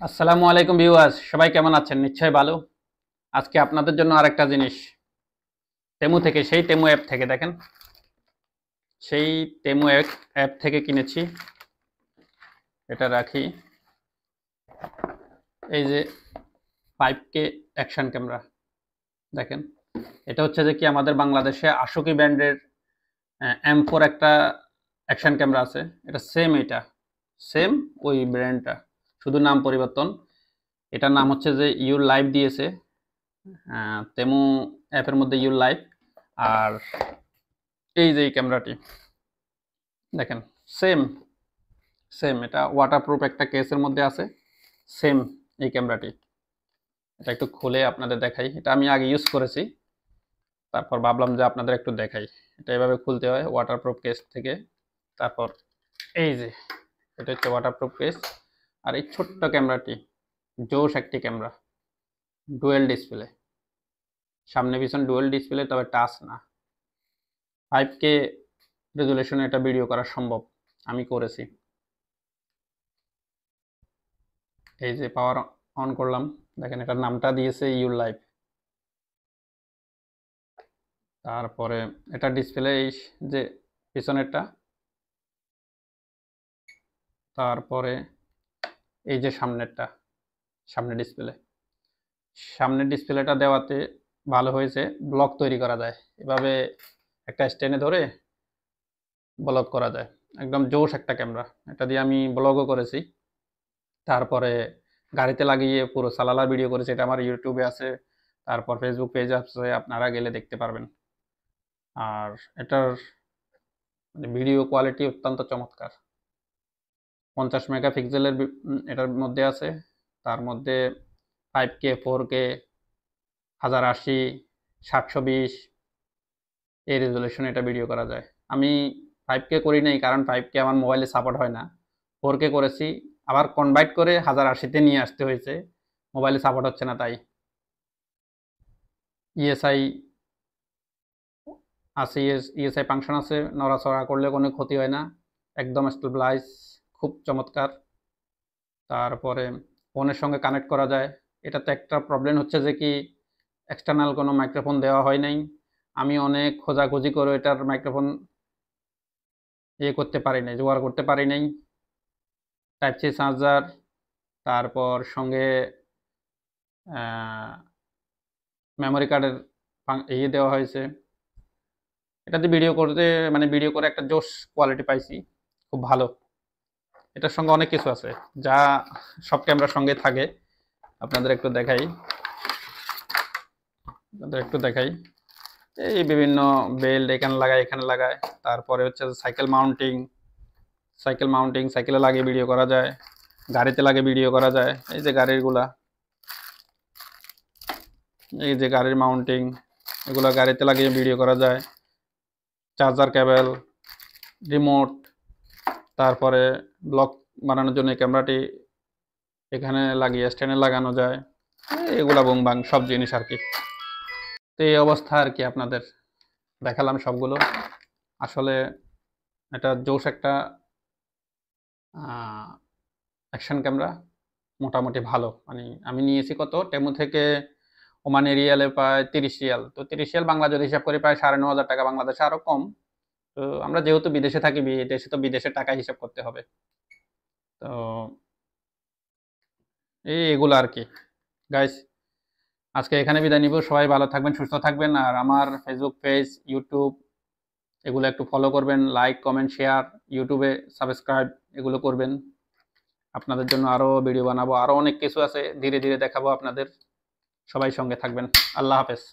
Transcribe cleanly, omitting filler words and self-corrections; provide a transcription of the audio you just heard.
আসসালামু আলাইকুম ভিউয়ার্স, সবাই কেমন আছেন? নিশ্চয়ই ভালো। আজকে আপনাদের জন্য আরেকটা জিনিস তেমু থেকে, সেই তেমু অ্যাপ থেকে দেখেন, সেই তেমু অ্যাপ থেকে কিনেছি। এটা রাখি। এই যে 5K অ্যাকশন ক্যামেরা দেখেন, এটা হচ্ছে যে কি আমাদের বাংলাদেশে আশোকি ব্র্যান্ডের M4 একটা অ্যাকশন ক্যামেরা আছে। এটা সেম, এটা সেম ওই ব্র্যান্ডটা, শুধু নাম পরিবর্তন। এটার নাম হচ্ছে যে ইউর লাইভ দিয়েছে তেমু অ্যাপের মধ্যে ইউর লাইভ। আর এই যে এই ক্যামেরাটি দেখেন, সেম সেম, এটা ওয়াটারপ্রুফ একটা কেসের মধ্যে আছে। সেম এই ক্যামেরাটি। এটা একটু খুলে আপনাদের দেখাই। এটা আমি আগে ইউজ করেছি, তারপর ভাবলাম যে আপনাদের একটু দেখাই। এটা এভাবে খুলতে হয় ওয়াটারপ্রুফ কেস থেকে। তারপর এই যে এটা হচ্ছে ওয়াটারপ্রুফ কেস। আর এই ছোট্ট ক্যামেরাটি জোশ একটি ক্যামেরা, ডুয়েল ডিসপ্লে, সামনে পিছন ডুয়েল ডিসপ্লে, তবে টাচ না। 5K রেজুলেশনে এটা ভিডিও করা সম্ভব, আমি করেছি। এই যে পাওয়ার অন করলাম, দেখেন এটার নামটা দিয়েছে ইউর লাইফ। তারপরে এটা ডিসপ্লে এই যে পিছনেরটা, তারপরে এই যে সামনেরটা, সামনে ডিসপ্লে। সামনের ডিসপ্লেটা দেওয়াতে ভালো হয়েছে, ব্লক তৈরি করা যায় এভাবে, একটা স্ট্যান্ডে ধরে ব্লগ করা যায়। একদম জোশ একটা ক্যামেরা, এটা দিয়ে আমি ব্লগও করেছি। তারপরে গাড়িতে লাগিয়ে পুরো সালালার ভিডিও করেছি, এটা আমার ইউটিউবে আছে। তারপর ফেসবুক পেজ আছে, আপনারা গেলে দেখতে পারবেন। আর এটার ভিডিও কোয়ালিটি অত্যন্ত চমৎকার। 50 মেগাপিক্সেলের এটার মধ্যে আছে। তার মধ্যে 5K, 4K, 1080, 720 এই রেজুলেশনে এটা ভিডিও করা যায়। আমি 5K করি নাই, কারণ 5K আমার মোবাইলে সাপোর্ট হয় না। 4K করেছি, আবার কনভার্ট করে 1080-তে নিয়ে আসতে হয়েছে, মোবাইলে সাপোর্ট হচ্ছে না তাই। ইএসআই আছে, ইএসআই ফাংশন আছে, নড়াচড়া করলে কোনো ক্ষতি হয় না, একদম স্টেবিলাইজ, খুব চমৎকার। তারপরে ফোনের সঙ্গে কানেক্ট করা যায়। এটাতে একটা প্রবলেম হচ্ছে যে কি, এক্সটার্নাল কোনো মাইক্রোফোন দেওয়া হয় নাই। আমি অনেক খোঁজাখুঁজি করে এটার মাইক্রোফোন করতে পারি নাই, জোগাড় করতে পারি নাই। টাইপ সি চার্জার, তারপর সঙ্গে মেমোরি কার্ডের দেওয়া হয়েছে। এটাতে ভিডিও করতে, মানে ভিডিও করে একটা জোশ কোয়ালিটি পাইছি, খুব ভালো। এটার সঙ্গে অনেক কিছু আছে যা সব ক্যামেরার সঙ্গে থাকে। আপনাদের একটু দেখাই, এই বিভিন্ন বেল্ট এখানে লাগায়, এখানে লাগায়। তারপরে হচ্ছে সাইকেল মাউন্টিং, সাইকেলে লাগিয়ে ভিডিও করা যায়, গাড়িতে লাগিয়ে ভিডিও করা যায়। এই যে গাড়িগুলা, এই যে গাড়ির মাউন্টিং, এগুলো গাড়িতে লাগিয়ে ভিডিও করা যায়। চার্জার কেবল, রিমোট, তারপরে ব্লক বানানোর জন্য ক্যামেরাটি এখানে লাগিয়ে স্ট্যান্ডে লাগানো যায়। এগুলা বুং বাং সব জিনিস আর কি। তো এই অবস্থা আর কি, আপনাদের দেখালাম সবগুলো। আসলে এটা জোশ একটা অ্যাকশন ক্যামেরা, মোটামুটি ভালো। মানে আমি নিয়েছি কত, টেমু থেকে ওমানি রিয়ালে প্রায় 30 রিয়াল। তো 30 রিয়াল বাংলা যদি হিসাব করি প্রায় 9,500 টাকা, বাংলাদেশে আরও কম। তো আমরা যেহেতু বিদেশে থাকি, দেশে তো বিদেশের টাকা হিসাব করতে হবে। তো এগুলো আর কি গাইস। আজকে এখানে বিদায় নিব। সবাই ভালো থাকবেন, সুস্থ থাকবেন। আর আমার ফেসবুক পেজ, ইউটিউব এগুলো একটু ফলো করবেন, লাইক, কমেন্ট, শেয়ার, ইউটিউবে সাবস্ক্রাইব এগুলো করবেন। আপনাদের জন্য আরও ভিডিও বানাবো, আরও অনেক কিছু আছে, ধীরে ধীরে দেখাবো আপনাদের। সবাই সঙ্গে থাকবেন। আল্লাহ হাফেজ।